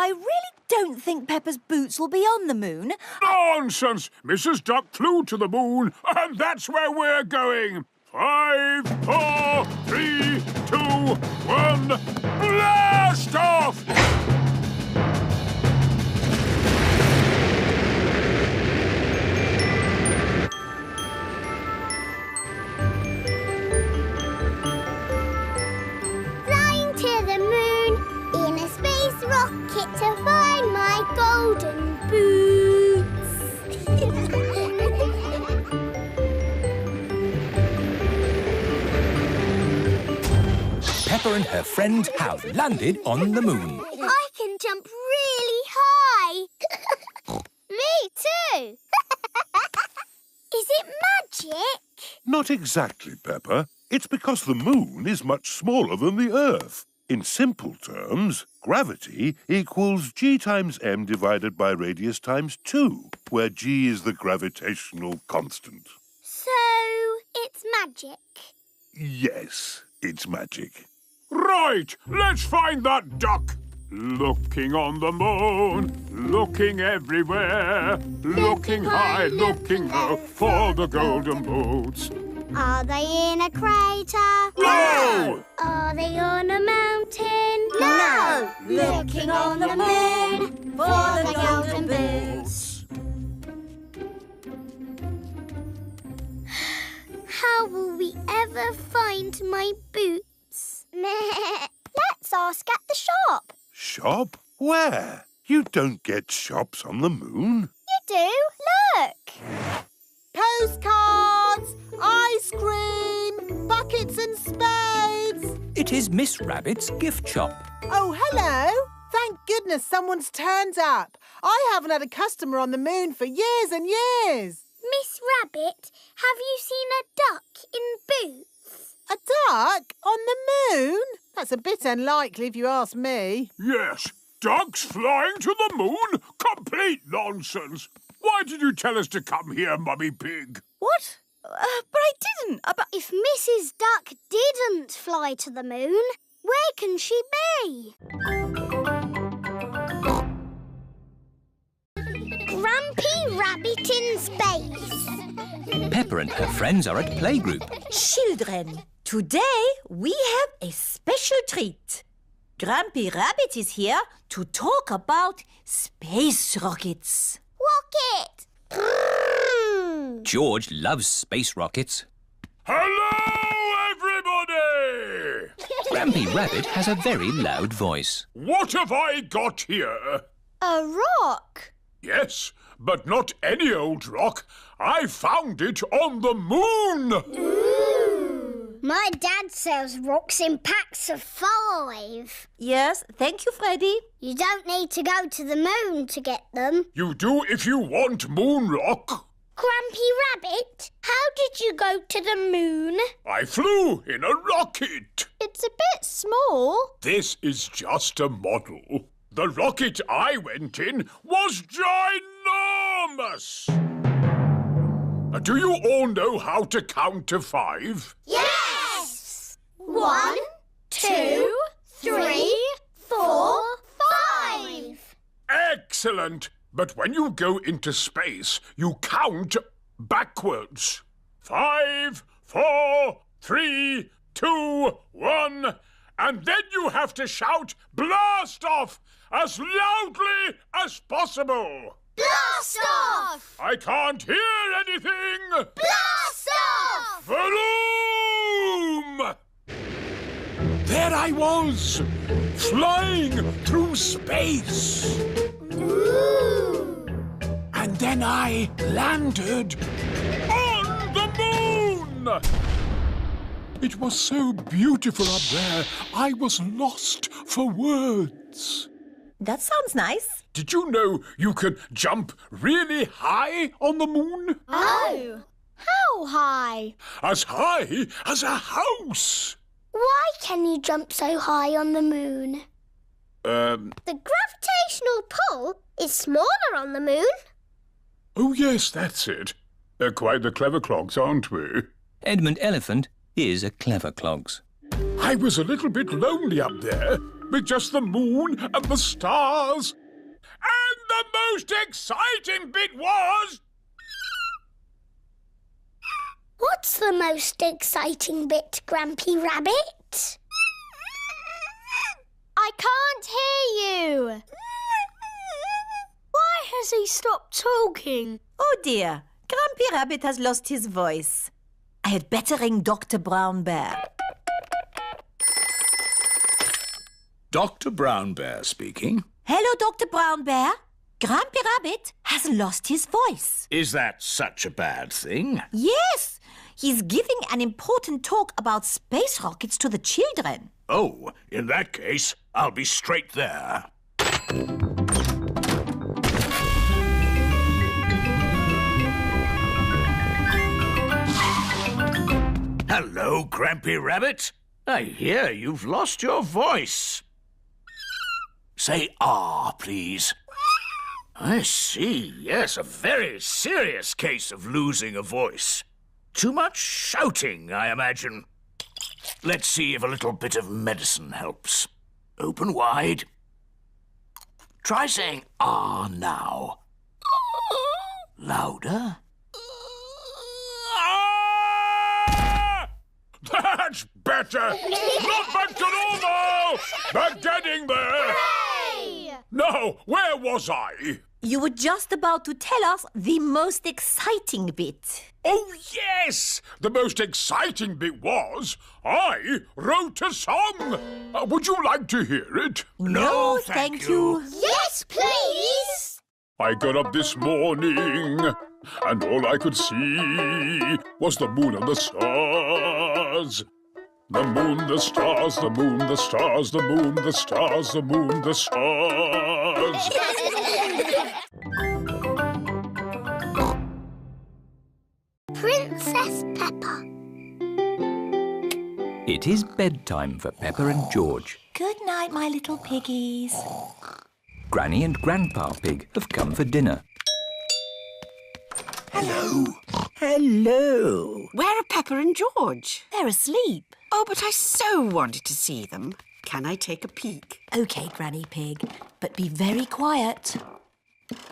I really don't think Peppa's boots will be on the moon. Nonsense! Mrs. Duck flew to the moon, and that's where we're going. 5, 4, 3, 2, 1, blast off! Flying to the moon in a space rocket to find my golden boots. Peppa and her friend have landed on the moon. I can jump really high. Me too. Is it magic? Not exactly, Peppa. It's because the moon is much smaller than the Earth. In simple terms, gravity equals g times m divided by radius times 2, where g is the gravitational constant. So, it's magic? Yes, it's magic. Right, let's find that duck. Looking on the moon, looking everywhere, looking high, looking low for the golden boots. Are they in a crater? No! Are they on a mountain? No! Looking on the moon for the golden boots. How will we ever find my boots? Let's ask at the shop. Shop? Where? You don't get shops on the moon. You do. Look. Postcards, ice cream, buckets and spades. It is Miss Rabbit's gift shop. Oh, hello. Thank goodness someone's turned up. I haven't had a customer on the moon for years and years. Miss Rabbit, have you seen a duck in boots? A duck on the moon? That's a bit unlikely if you ask me. Yes, ducks flying to the moon? Complete nonsense. Why did you tell us to come here, Mummy Pig? What? But I didn't. If Mrs. Duck didn't fly to the moon, where can she be? Grampy Rabbit in space. Peppa and her friends are at playgroup. Children, today we have a special treat. Grampy Rabbit is here to talk about space rockets. Rocket! George loves space rockets. Hello, everybody! Grampy Rabbit has a very loud voice. What have I got here? A rock. Yes, but not any old rock. I found it on the moon. Ooh. My dad sells rocks in packs of 5. Yes, thank you, Freddy. You don't need to go to the moon to get them. You do if you want moon rock. Grampy Rabbit, how did you go to the moon? I flew in a rocket. It's a bit small. This is just a model. The rocket I went in was ginormous. Do you all know how to count to 5? Yes! 1, 2, 3, 4, 5. Excellent. But when you go into space, you count backwards. 5, 4, 3, 2, 1. And then you have to shout blast off as loudly as possible. Blast off! I can't hear anything. Blast off! Vroom! There I was, flying through space. Ooh! And then I landed on the moon. It was so beautiful up there, I was lost for words. That sounds nice. Did you know you can jump really high on the moon? Oh! How high? As high as a house. Why can you jump so high on the moon? The gravitational pull is smaller on the moon. Oh, yes, that's it. They're quite the clever clogs, aren't we? Edmund Elephant is a clever clogs. I was a little bit lonely up there with just the moon and the stars most exciting bit was... What's the most exciting bit, Grampy Rabbit? I can't hear you. Why has he stopped talking? Oh dear, Grampy Rabbit has lost his voice. I had better ring Dr. Brown Bear. Dr. Brown Bear speaking. Hello, Dr. Brown Bear. Grampy Rabbit has lost his voice. Is that such a bad thing? Yes, he's giving an important talk about space rockets to the children. Oh, in that case, I'll be straight there. Hello, Grampy Rabbit. I hear you've lost your voice. Say ah, please. I see, yes, a very serious case of losing a voice. Too much shouting, I imagine. Let's see if a little bit of medicine helps. Open wide. Try saying ah now. Louder. Ah! That's better! Not back to normal! Back getting there! Hooray! Now, where was I? You were just about to tell us the most exciting bit. Oh, yes! The most exciting bit was I wrote a song. Would you like to hear it? No, thank you. Yes, please! I got up this morning and all I could see was the moon and the stars. The moon, the stars, the moon, the stars, the moon, the stars, the moon, the stars. Princess Peppa. It is bedtime for Peppa and George. Good night, my little piggies. Granny and Grandpa Pig have come for dinner. Hello. Hello. Where are Peppa and George? They're asleep. Oh, but I so wanted to see them. Can I take a peek? OK, Granny Pig, but be very quiet. Granny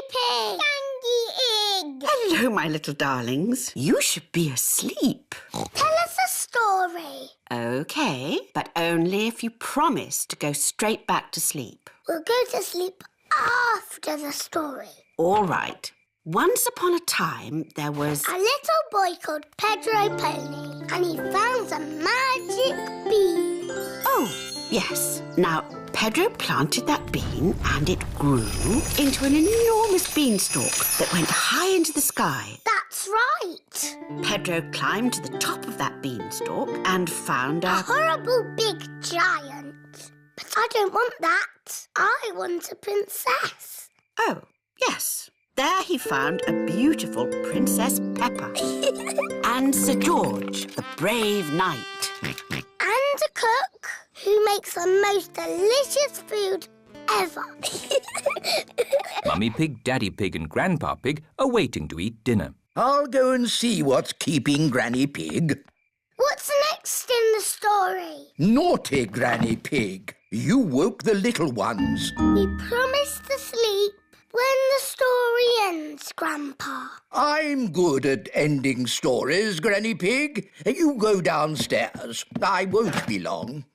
Pig! Candy Egg! Hello, my little darlings. You should be asleep. Tell us a story. OK, but only if you promise to go straight back to sleep. We'll go to sleep after the story. All right. Once upon a time, there was... A little boy called Pedro Pony, and he found a magic bean. Oh, yes. Now, Pedro planted that bean and it grew into an enormous beanstalk that went high into the sky. That's right. Pedro climbed to the top of that beanstalk and found A horrible big giant. But I don't want that. I want a princess. Oh, yes. There he found a beautiful Princess Peppa and Sir George, the brave knight. And a cook who makes the most delicious food ever. Mummy Pig, Daddy Pig and Grandpa Pig are waiting to eat dinner. I'll go and see what's keeping Granny Pig. What's next in the story? Naughty Granny Pig. You woke the little ones. We promised to sleep when the story ends, Grandpa. I'm good at ending stories, Granny Pig. You go downstairs. I won't be long.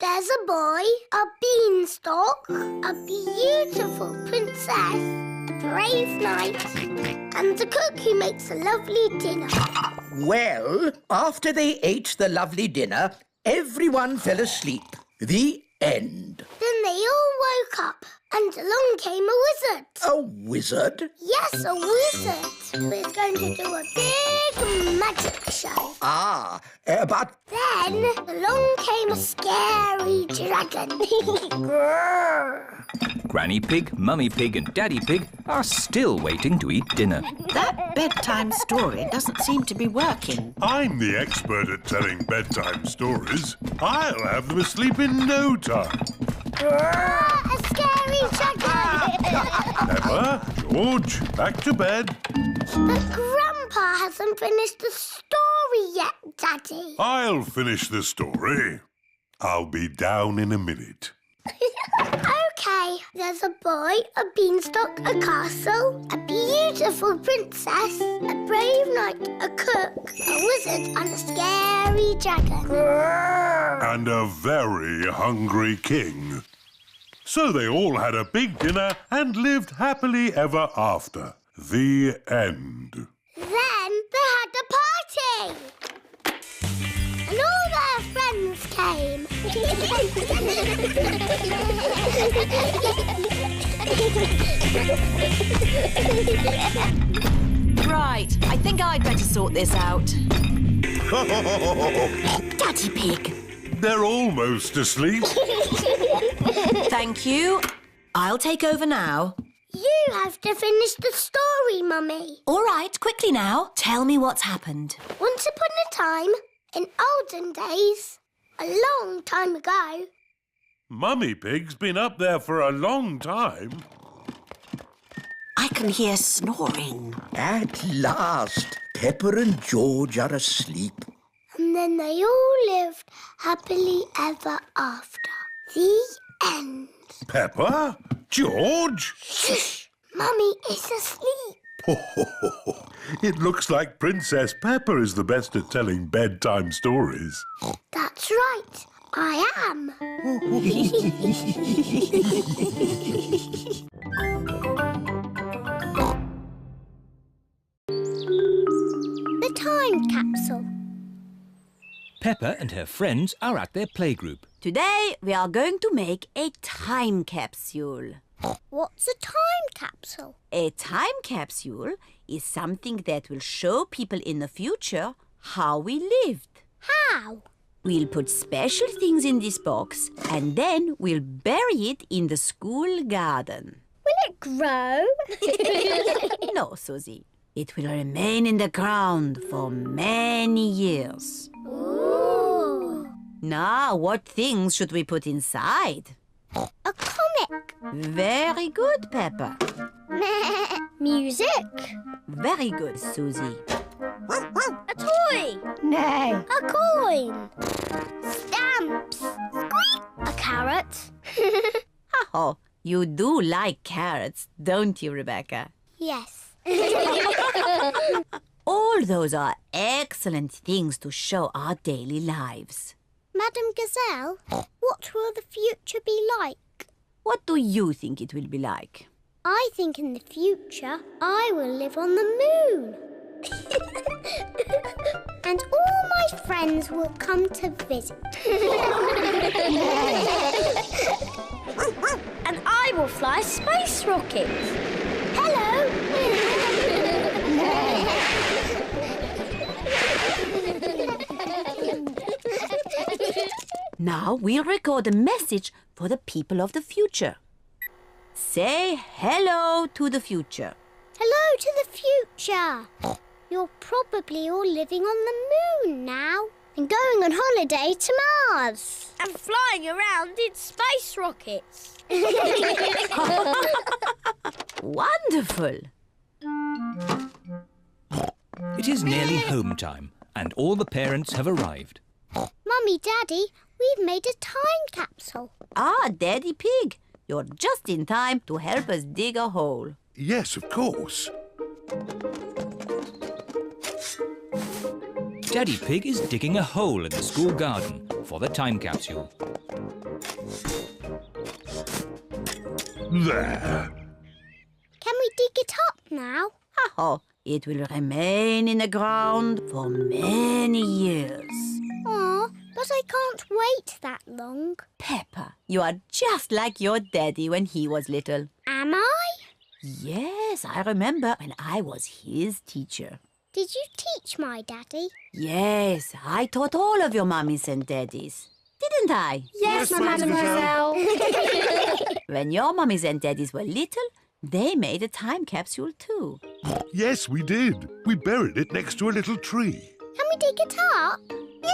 There's a boy, a beanstalk, a beautiful princess, a brave knight, and a cook who makes a lovely dinner. Well, after they ate the lovely dinner, everyone fell asleep. The end. Then they all woke up, and along came a wizard. A wizard? Yes, a wizard who is going to do a big magic show. Ah, but... Then along came a scary dragon. Grrr. Granny Pig, Mummy Pig and Daddy Pig are still waiting to eat dinner. That bedtime story doesn't seem to be working. I'm the expert at telling bedtime stories. I'll have them asleep in no time. A scary dragon. Peppa, George, back to bed. But Grandpa hasn't finished the story yet, Daddy. I'll finish the story. I'll be down in a minute. Okay, there's a boy, a beanstalk, a castle, a beautiful princess, a brave knight, a cook, a wizard, and a scary dragon. And a very hungry king. So they all had a big dinner and lived happily ever after. The end. Then they had a party. And all their friends came. Right, I think I'd better sort this out. Daddy Pig. They're almost asleep. Thank you. I'll take over now. You have to finish the story, Mummy. All right, quickly now. Tell me what's happened. Once upon a time, in olden days, a long time ago. Mummy Pig's been up there for a long time. I can hear snoring. At last, Peppa and George are asleep. And then they all lived happily ever after. The end. Peppa? George? Shush! Mummy is asleep. It looks like Princess Peppa is the best at telling bedtime stories. That's right. I am. The time capsule. Peppa and her friends are at their playgroup. Today, we are going to make a time capsule. What's a time capsule? A time capsule is something that will show people in the future how we lived. How? We'll put special things in this box and then we'll bury it in the school garden. Will it grow? No, Suzy. It will remain in the ground for many years. Ooh. Now, what things should we put inside? A comic. Very good, Peppa. Music. Very good, Suzy. A toy. No. A coin. Stamps. Squeak. A carrot. Oh, you do like carrots, don't you, Rebecca? Yes. All those are excellent things to show our daily lives. Madam Gazelle, what will the future be like? What do you think it will be like? I think in the future I will live on the moon. And all my friends will come to visit. And I will fly a space rocket. Hello. Now we'll record a message for the people of the future. Say hello to the future. Hello to the future. You're probably all living on the moon now and going on holiday to Mars. And flying around in space rockets. Wonderful. It is nearly home time and all the parents have arrived. Mummy, Daddy, we've made a time capsule. Ah, Daddy Pig, you're just in time to help us dig a hole. Yes, of course. Daddy Pig is digging a hole in the school garden for the time capsule. There. Can we dig it up now? Oh, it will remain in the ground for many years. Aw, but I can't wait that long. Peppa, you are just like your daddy when he was little. Am I? Yes, I remember when I was his teacher. Did you teach my daddy? Yes, I taught all of your mummies and daddies. Didn't I? Yes, Mademoiselle. When your mummies and daddies were little, they made a time capsule too. Yes, we did. We buried it next to a little tree. Can we dig it up?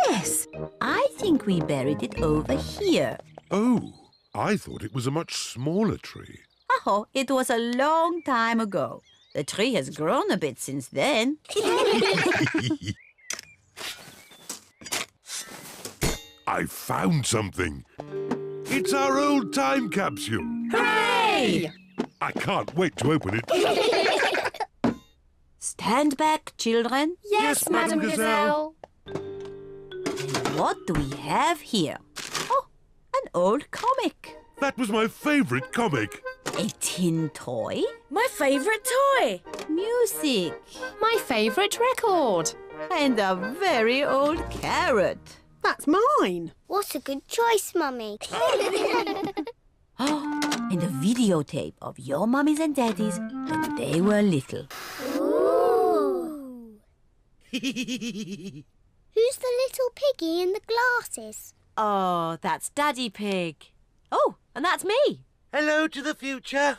Yes, I think we buried it over here. Oh, I thought it was a much smaller tree. Oh, it was a long time ago. The tree has grown a bit since then. I found something. It's our old time capsule. Hooray! I can't wait to open it. Stand back, children. Yes, Madam Gazelle. What do we have here? Oh, an old comic. That was my favourite comic. A tin toy. My favourite toy. Music. My favourite record. And a very old carrot. That's mine. What a good choice, Mummy. And a videotape of your mummies and daddies when they were little. Ooh. Who's the little piggy in the glasses? Oh, that's Daddy Pig. Oh, and that's me. Hello to the future.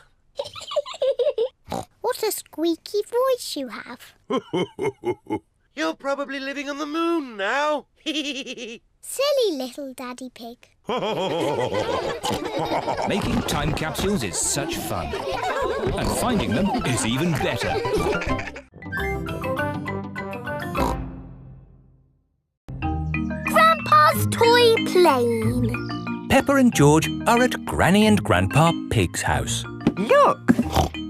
What a squeaky voice you have. You're probably living on the moon now. Silly little Daddy Pig. Making time capsules is such fun. And finding them is even better. Grandpa's toy plane. Peppa and George are at Granny and Grandpa Pig's house. Look,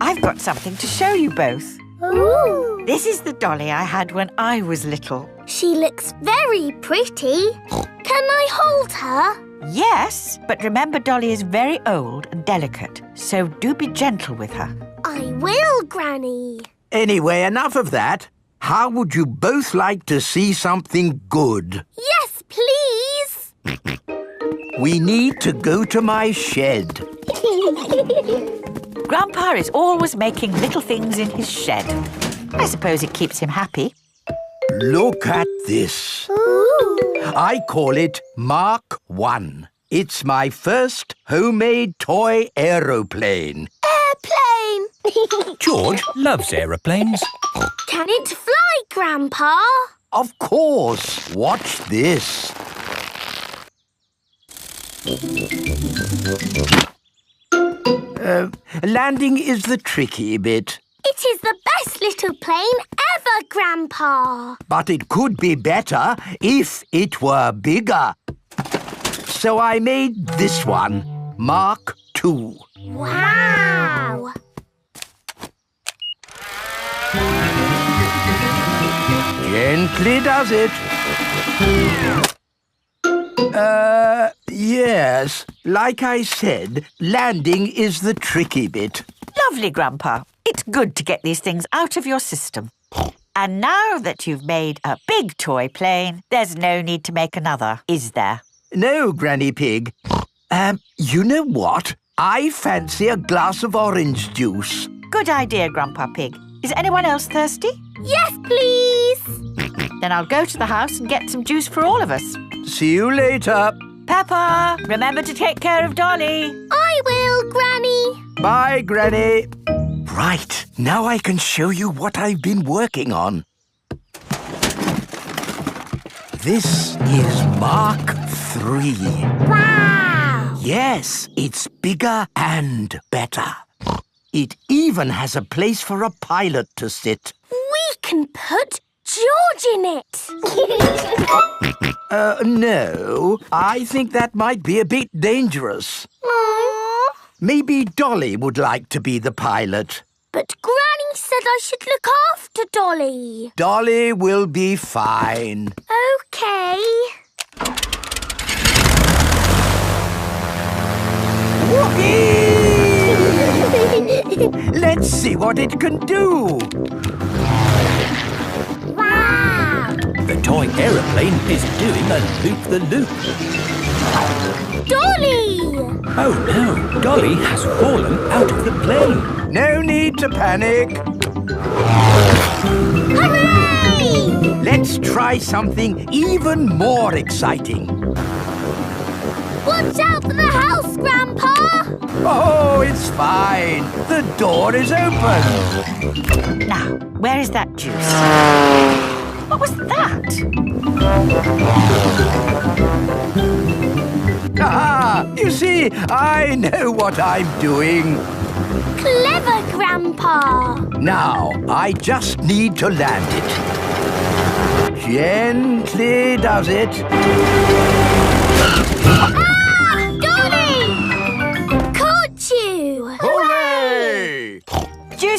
I've got something to show you both. Ooh. This is the dolly I had when I was little. She looks very pretty. Can I hold her? Yes, but remember Dolly is very old and delicate, so do be gentle with her. I will, Granny. Anyway, enough of that. How would you both like to see something good? Yes, please. We need to go to my shed. Grandpa is always making little things in his shed. I suppose it keeps him happy. Look at this. Ooh. I call it Mark 1. It's my first homemade toy aeroplane. Airplane. George loves aeroplanes. Can it fly, Grandpa? Of course. Watch this. Landing is the tricky bit. It is the best little plane ever, Grandpa. But it could be better if it were bigger. So I made this one, Mark 2. Wow. Gently does it. Yes. Like I said, landing is the tricky bit. Lovely, Grandpa. It's good to get these things out of your system. And now that you've made a big toy plane, there's no need to make another, is there? No, Granny Pig. You know what? I fancy a glass of orange juice. Good idea, Grandpa Pig. Is anyone else thirsty? Yes, please. Then I'll go to the house and get some juice for all of us. See you later. Peppa, remember to take care of Dolly. I will, Granny. Bye, Granny. Right, now I can show you what I've been working on. This is Mark 3. Wow. Yes, it's bigger and better. It even has a place for a pilot to sit. We can put George in it. No, I think that might be a bit dangerous. Aww. Maybe Dolly would like to be the pilot. But Granny said I should look after Dolly. Dolly will be fine. OK. Whoopee! Let's see what it can do. Wow! The toy aeroplane is doing a loop-the-loop. Dolly! Oh no, Dolly has fallen out of the plane. No need to panic. Hooray! Let's try something even more exciting. Watch out for the house, Grandpa! Oh, it's fine. The door is open. Now, where is that juice? What was that? Ah, you see, I know what I'm doing. Clever, Grandpa! Now, I just need to land it. Gently does it. Ah! Dolly!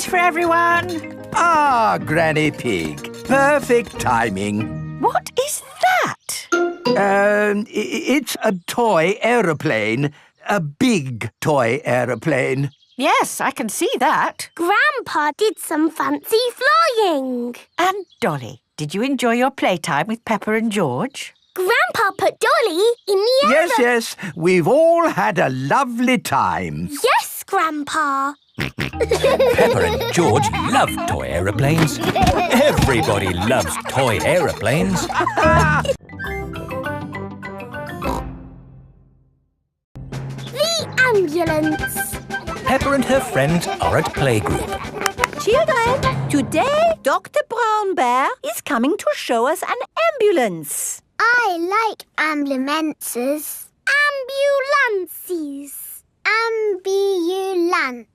sandwich for everyone. Ah, Granny Pig. Perfect timing. What is that? It's a toy aeroplane. A big toy aeroplane. Yes, I can see that. Grandpa did some fancy flying. And Dolly, did you enjoy your playtime with Peppa and George? Grandpa put Dolly in the Yes. We've all had a lovely time. Yes, Grandpa. Peppa and George love toy aeroplanes. Everybody loves toy aeroplanes. The ambulance. Peppa and her friends are at playgroup. Children, today Dr. Brown Bear is coming to show us an ambulance. I like ambulances. Ambulances. Ambulances.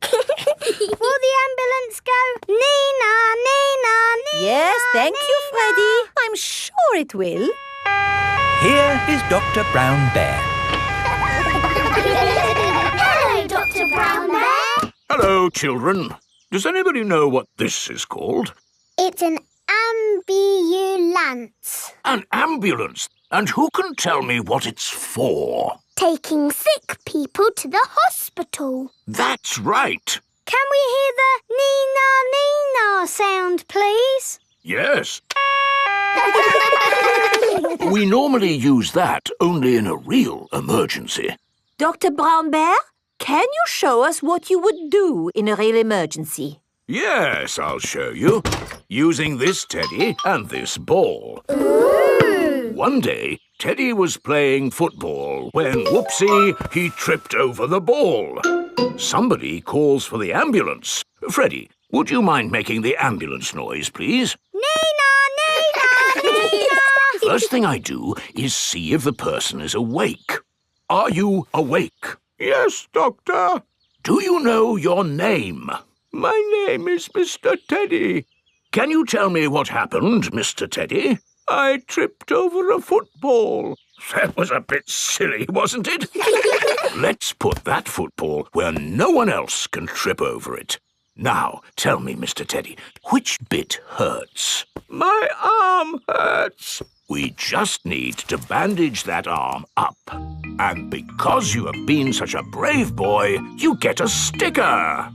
Will the ambulance go Nina, Nina, Nina? Yes, thank you, Freddy. I'm sure it will. Here is Dr. Brown Bear. Hello, Dr. Brown Bear. Hello, children. Does anybody know what this is called? It's an ambulance. An ambulance. And who can tell me what it's for? Taking sick people to the hospital. That's right. Can we hear the Nina, Nina sound, please? Yes. We normally use that only in a real emergency. Dr. Brown Bear, can you show us what you would do in a real emergency? Yes, I'll show you. Using this teddy and this ball. Ooh. One day, Teddy was playing football when, whoopsie, he tripped over the ball. Somebody calls for the ambulance. Freddy, would you mind making the ambulance noise, please? Nina, Nina, Nina. First thing I do is see if the person is awake. Are you awake? Yes, Doctor. Do you know your name? My name is Mr. Teddy. Can you tell me what happened, Mr. Teddy? I tripped over a football. That was a bit silly, wasn't it? Let's put that football where no one else can trip over it. Now, tell me, Mr. Teddy, which bit hurts? My arm hurts. We just need to bandage that arm up. And because you have been such a brave boy, you get a sticker.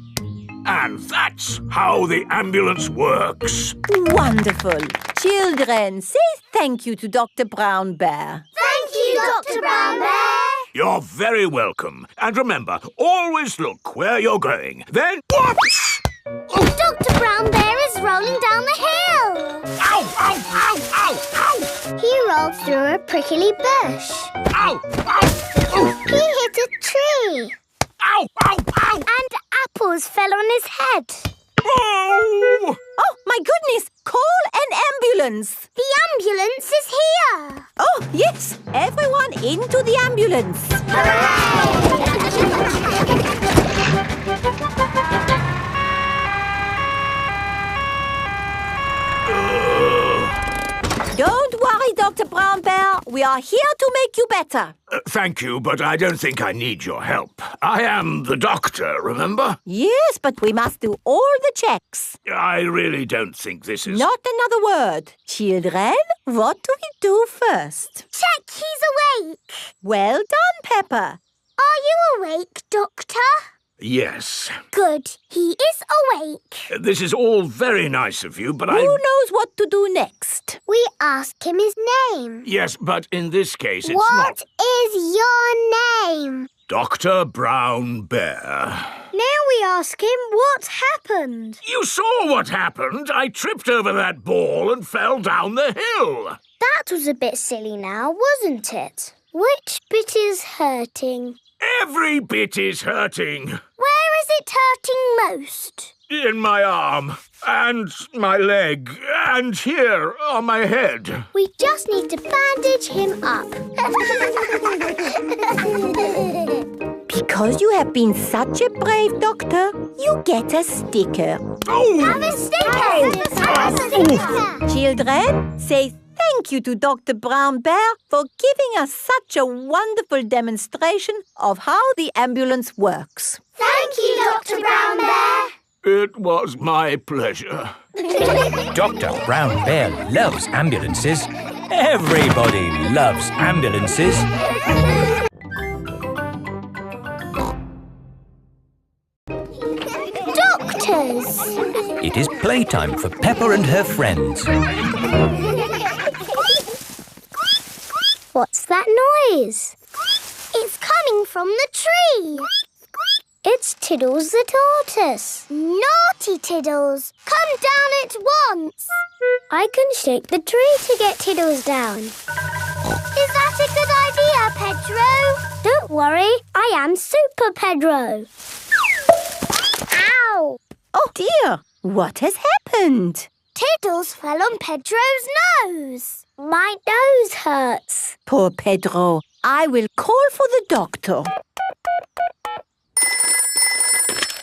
And that's how the ambulance works. Wonderful. Children, say thank you to Dr. Brown Bear. Thank you, Dr. Brown Bear. You're very welcome. And remember, always look where you're going. Then, whoops! Dr. Brown Bear is rolling down the hill. Ow, ow, ow, ow, ow! He rolled through a prickly bush. Ow, ow! He hit a tree. Ow, ow, ow! And apples fell on his head. Oh! Oh, my goodness! Call an ambulance! The ambulance is here! Oh, yes! Everyone into the ambulance! Don't worry, Dr. Brown Bear. We are here to make you better. Thank you, but I don't think I need your help. I am the doctor, remember? Yes, but we must do all the checks. I really don't think this is... Not another word. Children, what do we do first? Check he's awake. Well done, Peppa. Are you awake, Doctor? Yes. Good. He is awake. This is all very nice of you, but Who knows what to do next? We ask him his name. Yes, but in this case it's What not... is your name? Dr. Brown Bear. Now we ask him what happened. You saw what happened. I tripped over that ball and fell down the hill. That was a bit silly now, wasn't it? Which bit is hurting? Every bit is hurting. Where is it hurting most? In my arm, and my leg, and here on my head. We just need to bandage him up. Because you have been such a brave doctor, you get a sticker. Oh! Have a sticker! Have a sticker! Children, say thank you to Dr. Brown Bear for giving us such a wonderful demonstration of how the ambulance works. Thank you, Dr. Brown Bear. It was my pleasure. Dr. Brown Bear loves ambulances. Everybody loves ambulances. Doctors. It is playtime for Peppa and her friends. What's that noise? It's coming from the tree. It's Tiddles the tortoise. Naughty Tiddles! Come down at once! I can shake the tree to get Tiddles down. Is that a good idea, Pedro? Don't worry, I am Super Pedro. Ow! Oh dear, what has happened? Tiddles fell on Pedro's nose. My nose hurts. Poor Pedro. I will call for the doctor.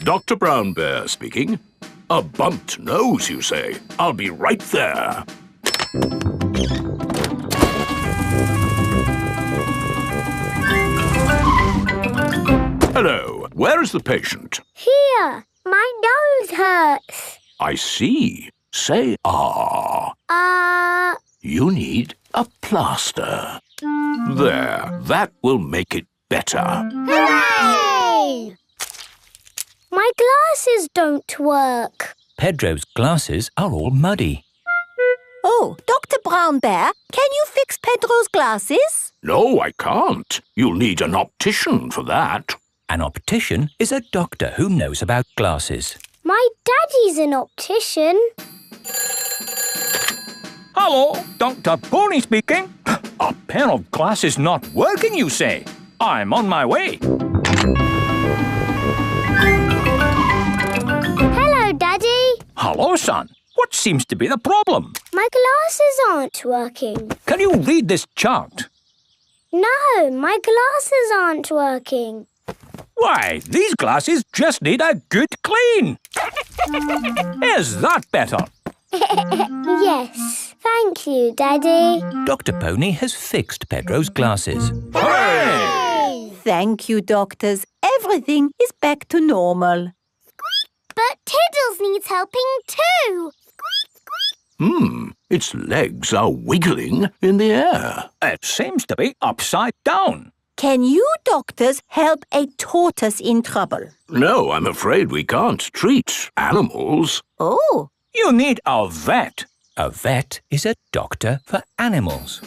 Dr. Brown Bear speaking. A bumped nose, you say? I'll be right there. Hello. Where is the patient? Here, my nose hurts. I see. Say ah. You need a plaster. There. That will make it better. Hooray! My glasses don't work. Pedro's glasses are all muddy. Oh, Dr. Brown Bear, can you fix Pedro's glasses? No, I can't. You'll need an optician for that. An optician is a doctor who knows about glasses. My daddy's an optician. Hello, Dr. Pony speaking. A pair of glasses not working, you say? I'm on my way. Hello, Daddy. Hello, son. What seems to be the problem? My glasses aren't working. Can you read this chart? No, my glasses aren't working. Why, these glasses just need a good clean. Is that better? Yes, thank you, Daddy. Dr. Pony has fixed Pedro's glasses. Hooray! Thank you, doctors. Everything is back to normal. But Tiddles needs helping too. Its legs are wiggling in the air. It seems to be upside down. Can you doctors help a tortoise in trouble? No, I'm afraid we can't treat animals. Oh. You need a vet. A vet is a doctor for animals.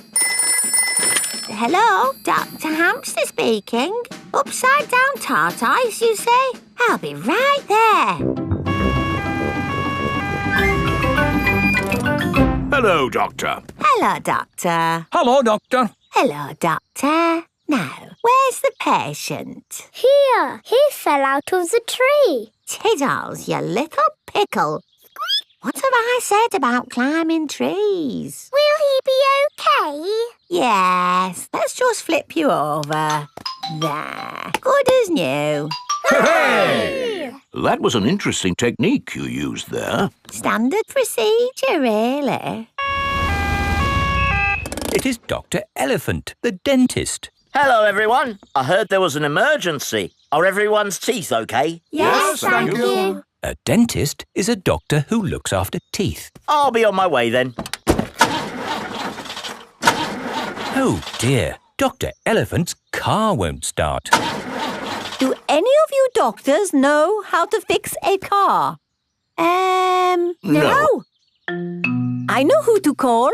Hello, Dr. Hamster speaking. Upside down tortoise, you say? I'll be right there. Hello, Doctor. Hello, Doctor. Hello, Doctor. Hello, Doctor. Now, where's the patient? Here, he fell out of the tree. Tiddles, you little pickle. What have I said about climbing trees? Will he be okay? Yes, let's just flip you over. There, good as new. Hooray! That was an interesting technique you used there. Standard procedure, really. It is Dr. Elephant, the dentist. Hello, everyone. I heard there was an emergency. Are everyone's teeth okay? Yes, thank you. A dentist is a doctor who looks after teeth. I'll be on my way then. Oh dear, Dr. Elephant's car won't start. Do any of you doctors know how to fix a car? No. I know who to call.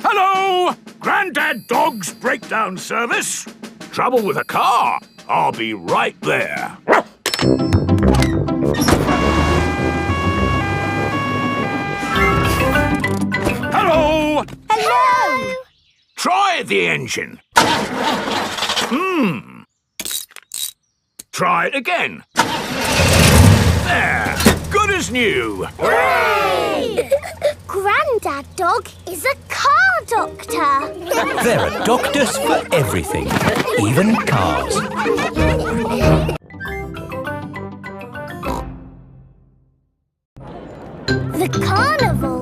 Hello! Grandad Dog's breakdown service. Trouble with a car. I'll be right there. Hello! Hello! Try the engine. Try it again. There. Good as new. Hooray! Grandad Dog is a car doctor. There are doctors for everything, even cars. The carnival.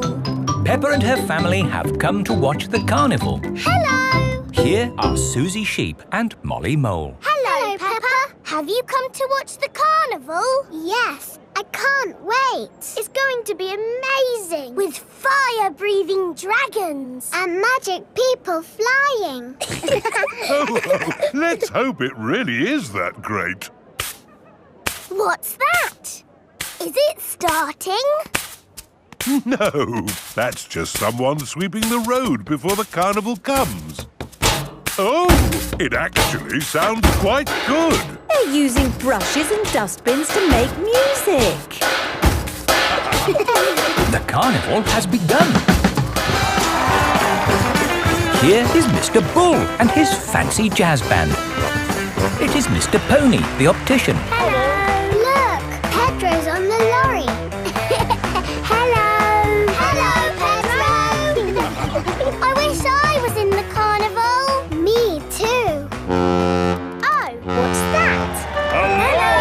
Peppa and her family have come to watch the carnival. Hello! Here are Suzy Sheep and Molly Mole. Hello, Peppa. Have you come to watch the carnival? Yes, I can't wait. It's going to be amazing. With fire-breathing dragons. And magic people flying. Let's hope it really is that great. What's that? Is it starting? No, that's just someone sweeping the road before the carnival comes. Oh, it actually sounds quite good. They're using brushes and dustbins to make music. The carnival has begun. Here is Mr. Bull and his fancy jazz band. It is Mr. Pony, the optician. Hello. Look, Pedro's on the lorry. Hello. Hello, Pedro. I wish I was in the carnival. Me too. Oh, what's that? Hello!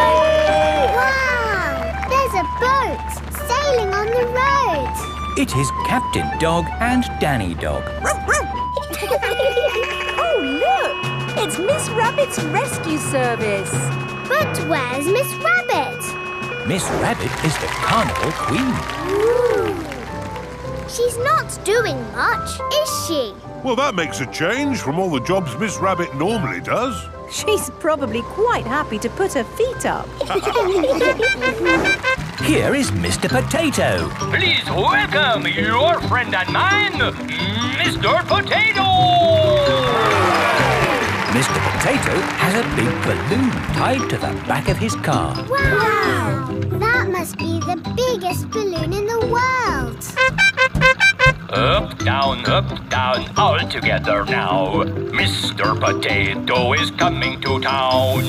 Wow, there's a boat sailing on the road. It is Captain Dog and Danny Dog. Oh, look! It's Miss Rabbit's rescue service. But where's Miss Rabbit? Miss Rabbit is the carnival queen. Ooh. She's not doing much, is she? Well, that makes a change from all the jobs Miss Rabbit normally does. She's probably quite happy to put her feet up. Here is Mr. Potato. Please welcome your friend and mine, Mr. Potato! Mr. Potato has a big balloon tied to the back of his car. Wow! That must be the biggest balloon in the world. Up, down, all together now. Mr. Potato is coming to town.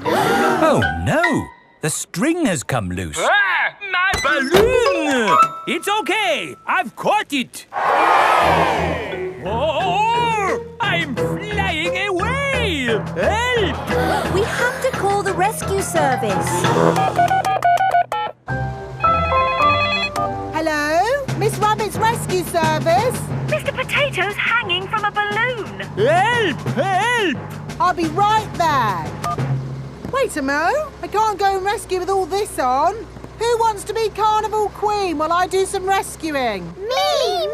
Oh, no! The string has come loose. Ah, my balloon! It's okay! I've caught it! Oh, I'm flying away! Help! We have to call the rescue service. Hello? Miss Rabbit's rescue service? Mr. Potato's hanging from a balloon. Help! Help! I'll be right there. Wait a mo. I can't go and rescue with all this on. Who wants to be Carnival Queen while I do some rescuing? Me!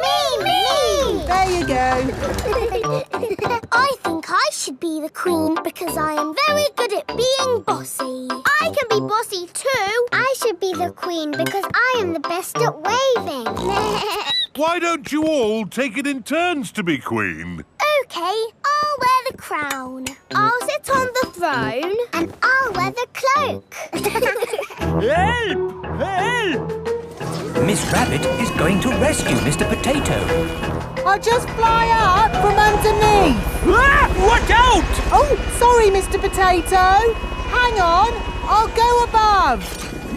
There you go. I think I should be the queen because I am very good at being bossy. I can be bossy too. I should be the queen because I am the best at waving. Why don't you all take it in turns to be queen? OK, I'll wear the crown. I'll sit on the throne and I'll wear the cloak. Help! Help! Miss Rabbit is going to rescue Mr. Potato. I'll just fly up from underneath. Ah! Watch out! Oh, sorry, Mr. Potato. Hang on, I'll go above.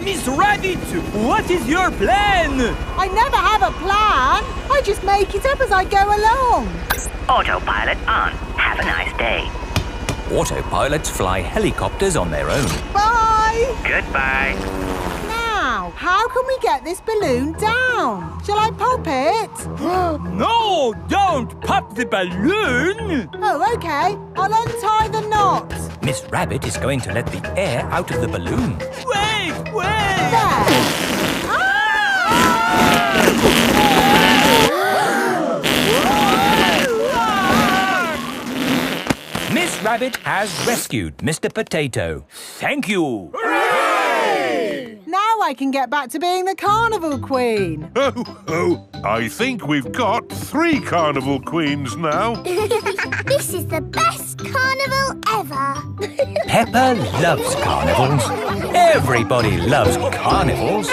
Miss Rabbit, what is your plan? I never have a plan. I just make it up as I go along. Autopilot on. Have a nice day. Autopilots fly helicopters on their own. Bye. Goodbye. Now, how can we get this balloon down? Shall I pop it? No, don't pop the balloon! Oh, OK. I'll untie the knot. Miss Rabbit is going to let the air out of the balloon. Wait! There. Miss Rabbit has rescued Mr. Potato. Thank you. Hooray! Now I can get back to being the Carnival Queen. Oh, I think we've got 3 Carnival Queens now. This is the best carnival ever. Peppa loves carnivals. Everybody loves carnivals.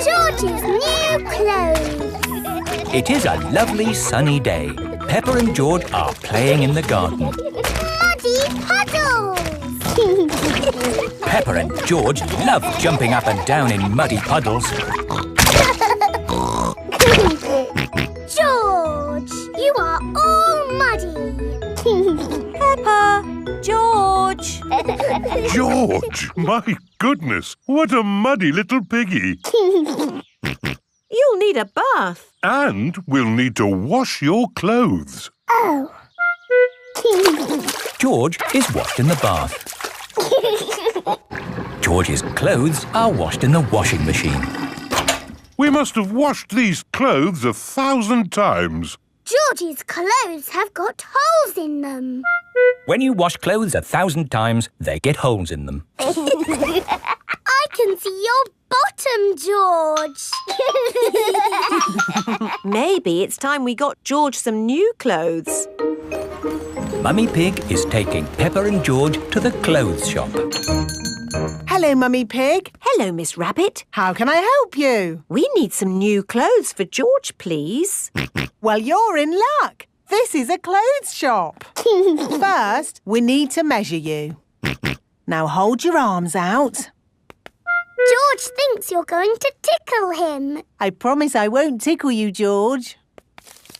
George's new clothes. It is a lovely sunny day. Peppa and George are playing in the garden. Muddy puddles. Peppa and George love jumping up and down in muddy puddles. George, you are all muddy. Peppa, George. George, my goodness, what a muddy little piggy. You'll need a bath. And we'll need to wash your clothes. Oh. George is washed in the bath. George's clothes are washed in the washing machine. We must have washed these clothes 1,000 times. George's clothes have got holes in them. When you wash clothes 1,000 times, they get holes in them. I can see your bottom, George. Maybe it's time we got George some new clothes. Mummy Pig is taking Peppa and George to the clothes shop. Hello, Mummy Pig. Hello, Miss Rabbit. How can I help you? We need some new clothes for George, please. Well, you're in luck. This is a clothes shop. First, we need to measure you. Now hold your arms out. George thinks you're going to tickle him. I promise I won't tickle you, George.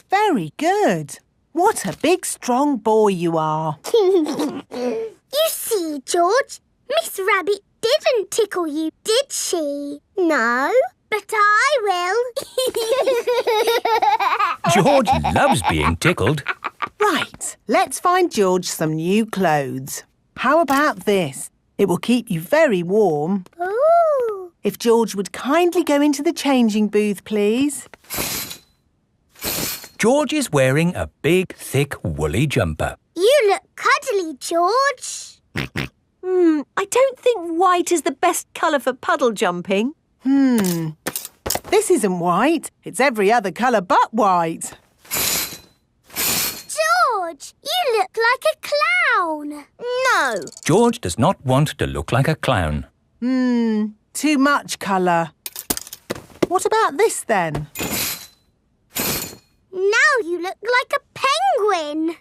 Very good. What a big, strong boy you are. You see, George, Miss Rabbit didn't tickle you, did she? No, but I will. George loves being tickled. Right, let's find George some new clothes. How about this? It will keep you very warm. Ooh. If George would kindly go into the changing booth, please. George is wearing a big, thick, woolly jumper. You look cuddly, George. I don't think white is the best colour for puddle jumping. This isn't white. It's every other colour but white. George, you look like a clown. No. George does not want to look like a clown. Too much colour. What about this then? Now you look like a penguin.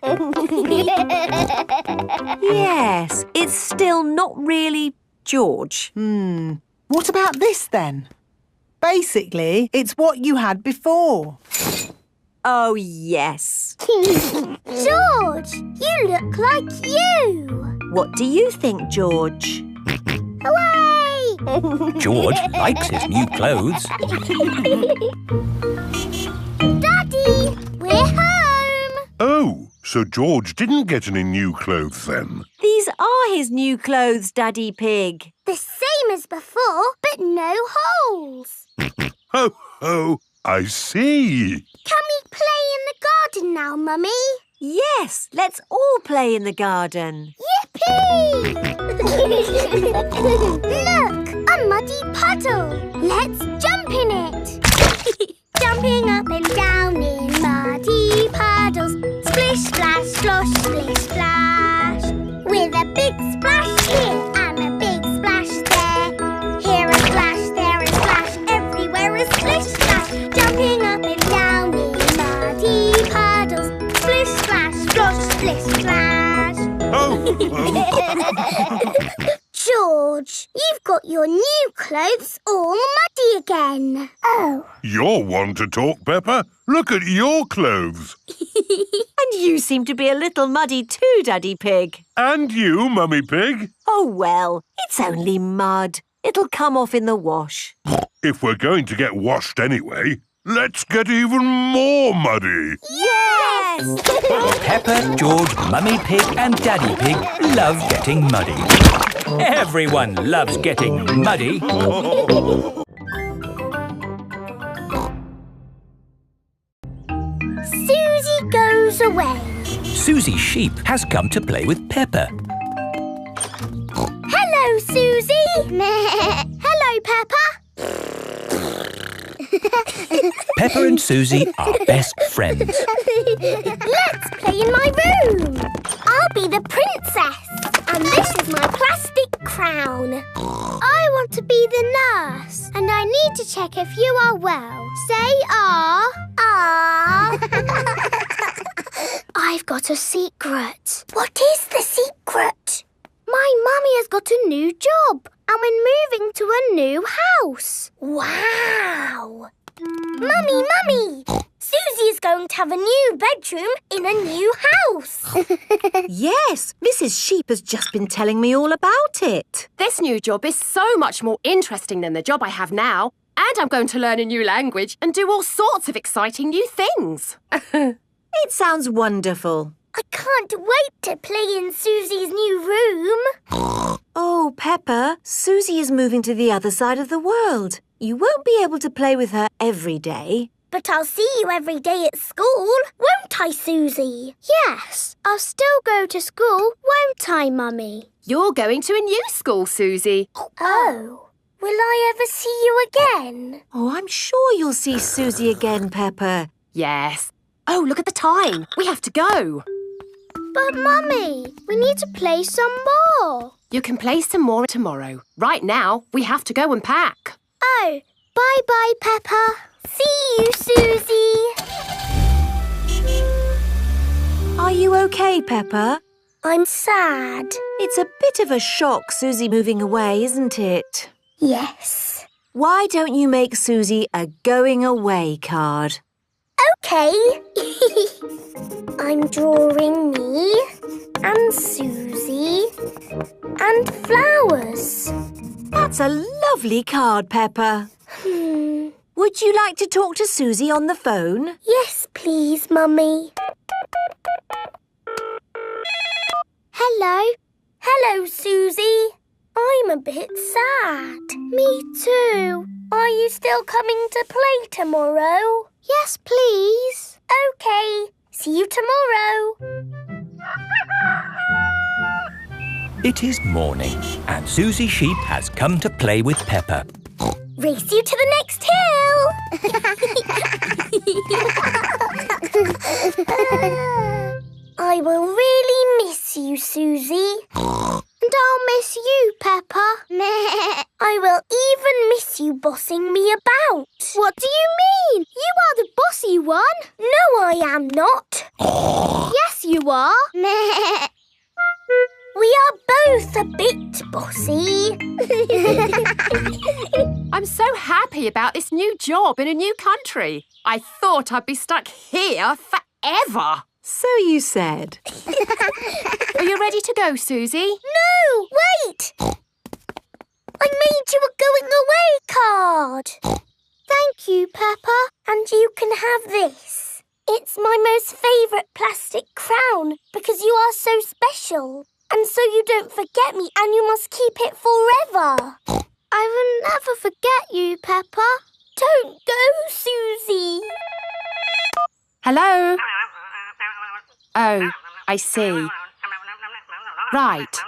Yes, it's still not really George. What about this then? Basically, it's what you had before. Oh, yes. George, you look like you. What do you think, George? Hooray! George likes his new clothes. Daddy, we're home. Oh, so George didn't get any new clothes then? These are his new clothes, Daddy Pig. The same as before, but no holes. Ho, ho, I see. Can we play in the garden now, Mummy? Yes, let's all play in the garden. Yippee! Look, a muddy puddle. Let's jump in it. Jumping up and down in muddy puddles. Splish, splash, slosh, splish, splash. With a big splash here and a big splash there. Here a splash, there a splash, everywhere a splish, splash. Jumping up and down in muddy puddles. Splish, splash, slosh, splish, splash. George, you've got your new clothes all muddy again. Oh. You're one to talk, Peppa. Look at your clothes. And you seem to be a little muddy too, Daddy Pig. And you, Mummy Pig. Oh, well, it's only mud. It'll come off in the wash. If we're going to get washed anyway, let's get even more muddy. Yes! Peppa, George, Mummy Pig and Daddy Pig love getting muddy. Everyone loves getting muddy. Suzy goes away. Suzy Sheep has come to play with Peppa. Hello, Suzy. Hello, Peppa. Peppa and Suzy are best friends. Let's play in my room. I'll be the princess. And this is my plastic crown. I want to be the nurse. And I need to check if you are well. Say ah. Ah. I've got a secret. What is the secret? My mummy has got a new job. And we're moving to a new house. Wow. Mummy, Mummy! Suzy is going to have a new bedroom in a new house. Yes, Mrs. Sheep has just been telling me all about it. This new job is so much more interesting than the job I have now. And I'm going to learn a new language and do all sorts of exciting new things. It sounds wonderful. I can't wait to play in Suzy's new room. Oh, Peppa, Suzy is moving to the other side of the world. You won't be able to play with her every day. But I'll see you every day at school, won't I, Suzy? Yes, I'll still go to school, won't I, Mummy? You're going to a new school, Suzy. Oh, will I ever see you again? Oh, I'm sure you'll see Suzy again, Peppa. Yes. Oh, look at the time. We have to go. But, Mummy, we need to play some more. You can play some more tomorrow. Right now, we have to go and pack. Oh, bye-bye, Peppa. See you, Suzy. Are you okay, Peppa? I'm sad. It's a bit of a shock, Suzy moving away, isn't it? Yes. Why don't you make Suzy a going away card? OK. I'm drawing me and Suzy and flowers. That's a lovely card, Peppa. Would you like to talk to Suzy on the phone? Yes, please, Mummy. Hello. Hello, Suzy. I'm a bit sad. Me too. Are you still coming to play tomorrow? Yes, please. OK. See you tomorrow. It is morning, and Suzy Sheep has come to play with Peppa. Race you to the next hill. I will really miss you, Suzy. And I'll miss you, Peppa. I will even miss you bossing me about. What do you mean? You are the bossy one. No, I am not. Yes, you are. We are both a bit bossy. I'm so happy about this new job in a new country. I thought I'd be stuck here forever. So you said. Are you ready to go, Suzy? No, wait! I made you a going away card. Thank you, Peppa. And you can have this. It's my most favourite plastic crown because you are so special. And so you don't forget me and you must keep it forever. I will never forget you, Peppa. Don't go, Suzy. Hello? Oh, I see. Right.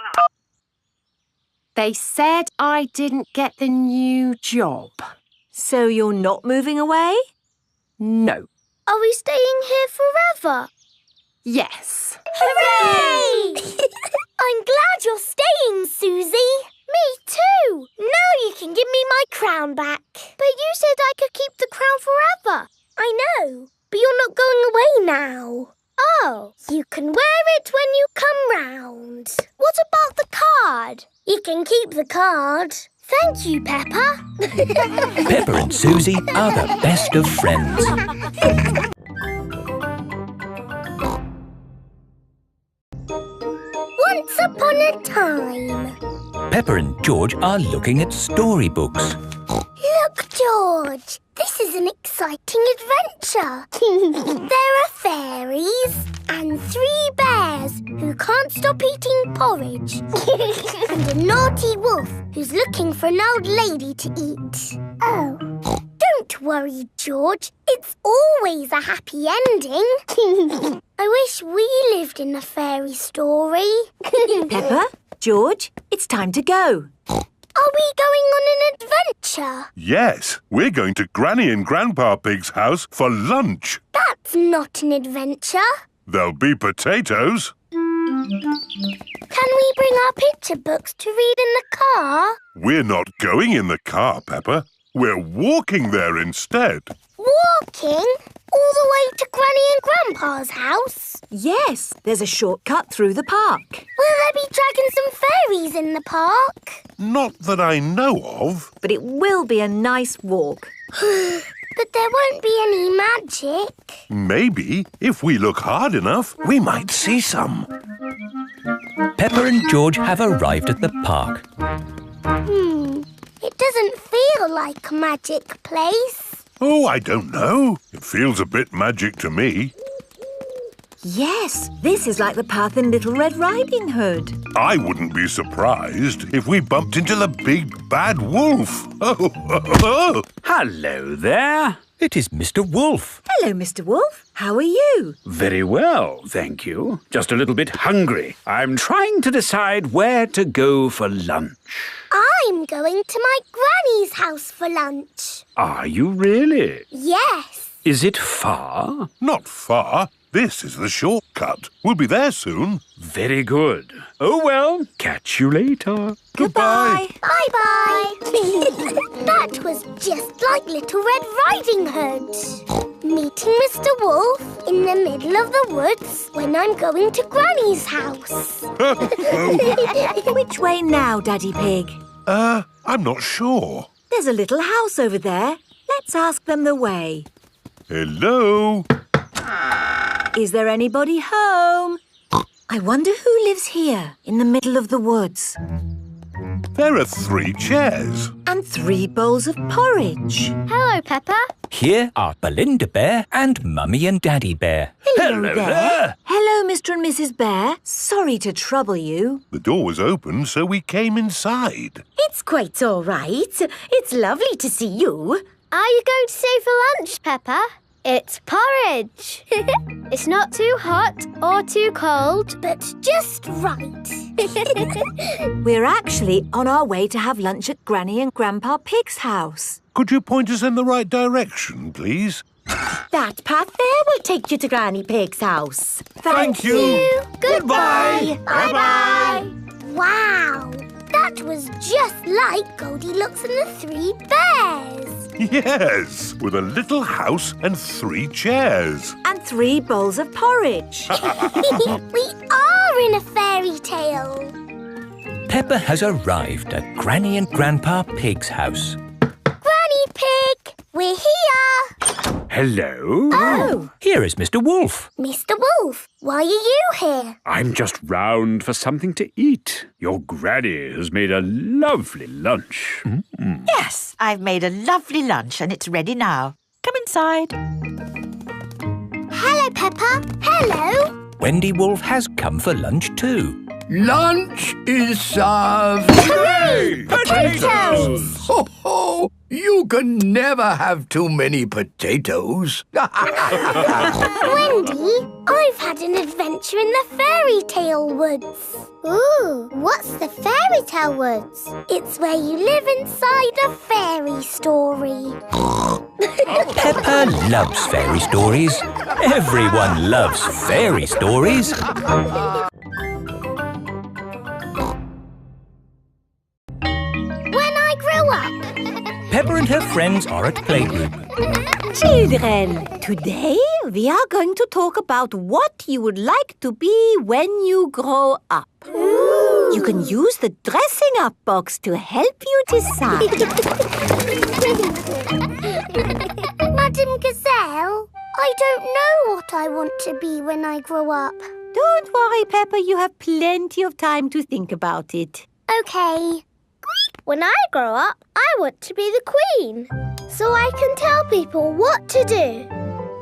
They said I didn't get the new job. So you're not moving away? No. Are we staying here forever? Yes. Hooray! I'm glad you're staying, Suzy. Me too. Now you can give me my crown back. But you said I could keep the crown forever. I know, but you're not going away now. Oh, you can wear it when you come round. What about the card? You can keep the card. Thank you, Peppa. Peppa and Suzy are the best of friends. Once upon a time. Peppa and George are looking at storybooks. Look, George. This is an exciting adventure. There are fairies and 3 bears who can't stop eating porridge. And a naughty wolf who's looking for an old lady to eat. Oh. Don't worry, George. It's always a happy ending. I wish we lived in a fairy story. Peppa, George, it's time to go. Are we going on an adventure? Yes, we're going to Granny and Grandpa Pig's house for lunch. That's not an adventure. There'll be potatoes. Can we bring our picture books to read in the car? We're not going in the car, Peppa. We're walking there instead. Walking? All the way to Granny and Grandpa's house? Yes, there's a shortcut through the park. Will there be dragons and fairies in the park? Not that I know of. But it will be a nice walk. But there won't be any magic. Maybe, if we look hard enough, we might see some. Peppa and George have arrived at the park. It doesn't feel like a magic place. Oh, I don't know. It feels a bit magic to me. Yes, this is like the path in Little Red Riding Hood. I wouldn't be surprised if we bumped into the big bad wolf. Oh. Hello there. It is Mr. Wolf. Hello, Mr. Wolf. How are you? Very well, thank you. Just a little bit hungry. I'm trying to decide where to go for lunch. I'm going to my granny's house for lunch. Are you really? Yes. Is it far? Not far. This is the shortcut. We'll be there soon. Very good. Oh, well, catch you later. Goodbye. Bye-bye. That was just like Little Red Riding Hood. Meeting Mr. Wolf in the middle of the woods when I'm going to Granny's house. Which way now, Daddy Pig? I'm not sure. There's a little house over there. Let's ask them the way. Hello? Is there anybody home? I wonder who lives here in the middle of the woods. There are 3 chairs. And 3 bowls of porridge. Hello, Peppa. Here are Belinda Bear and Mummy and Daddy Bear. Hello there. Hello, Mr. and Mrs. Bear. Sorry to trouble you. The door was open, so we came inside. It's quite all right. It's lovely to see you. Are you going to stay for lunch, Peppa? It's porridge. It's not too hot or too cold, but just right. We're actually on our way to have lunch at Granny and Grandpa Pig's house. Could you point us in the right direction, please? That path there will take you to Granny Pig's house. Thank you. Goodbye. Bye-bye. Wow, that was just like Goldilocks and the 3 bears. Yes, with a little house and 3 chairs. And 3 bowls of porridge. We are in a fairy tale. Peppa has arrived at Granny and Grandpa Pig's house. Granny Pig, we're here. Hello? Oh. Here is Mr. Wolf. Mr. Wolf, why are you here? I'm just round for something to eat. Your granny has made a lovely lunch. Yes, I've made a lovely lunch and it's ready now. Come inside. Hello, Peppa. Hello. Wendy Wolf has come for lunch too. Lunch is served. Hooray! Potatoes! Ho, ho! You can never have too many potatoes. Wendy, I've had an adventure in the fairy tale woods. Ooh, what's the fairy tale woods? It's where you live inside a fairy story. Peppa loves fairy stories. Everyone loves fairy stories. When I grow up. Peppa and her friends are at playgroup. Children, today we are going to talk about what you would like to be when you grow up. Ooh. You can use the dressing up box to help you decide. Madam Gazelle, I don't know what I want to be when I grow up. Don't worry, Peppa, you have plenty of time to think about it. Okay. When I grow up, I want to be the Queen, so I can tell people what to do.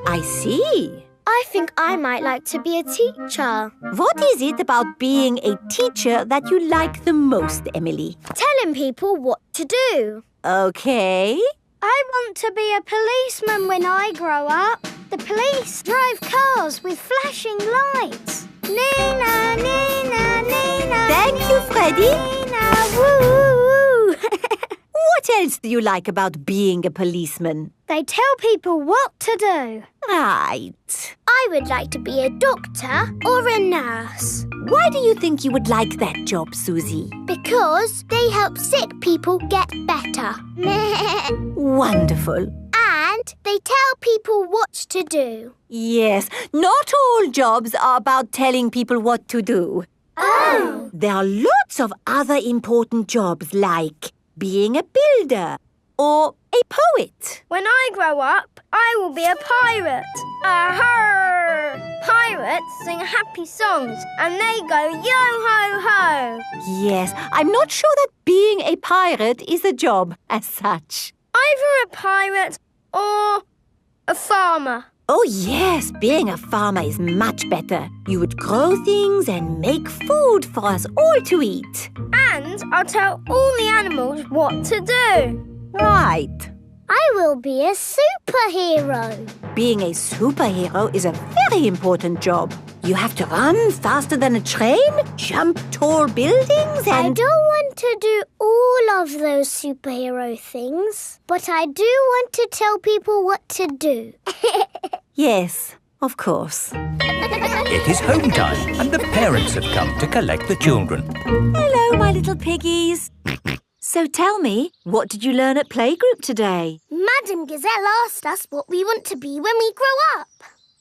I see. I think I might like to be a teacher. What is it about being a teacher that you like the most, Emily? Telling people what to do. Okay. I want to be a policeman when I grow up. The police drive cars with flashing lights. Nina, Nina, Nina. Thank you, Freddy. Nina, woo. What else do you like about being a policeman? They tell people what to do. Right. I would like to be a doctor or a nurse. Why do you think you would like that job, Suzy? Because they help sick people get better. Wonderful. And they tell people what to do. Yes, not all jobs are about telling people what to do. Oh! There are lots of other important jobs like being a builder or a poet. When I grow up, I will be a pirate. Arr! Pirates sing happy songs and they go yo-ho-ho. Yes, I'm not sure that being a pirate is a job as such. Either a pirate or a farmer. Oh yes, being a farmer is much better. You would grow things and make food for us all to eat. And I'll tell all the animals what to do. Right. I will be a superhero. Being a superhero is a very important job. You have to run faster than a train, jump tall buildings and... I don't want to do all of those superhero things, but I do want to tell people what to do. Yes, of course. It is home time and the parents have come to collect the children. Hello, my little piggies. So tell me, what did you learn at playgroup today? Madam Gazelle asked us what we want to be when we grow up.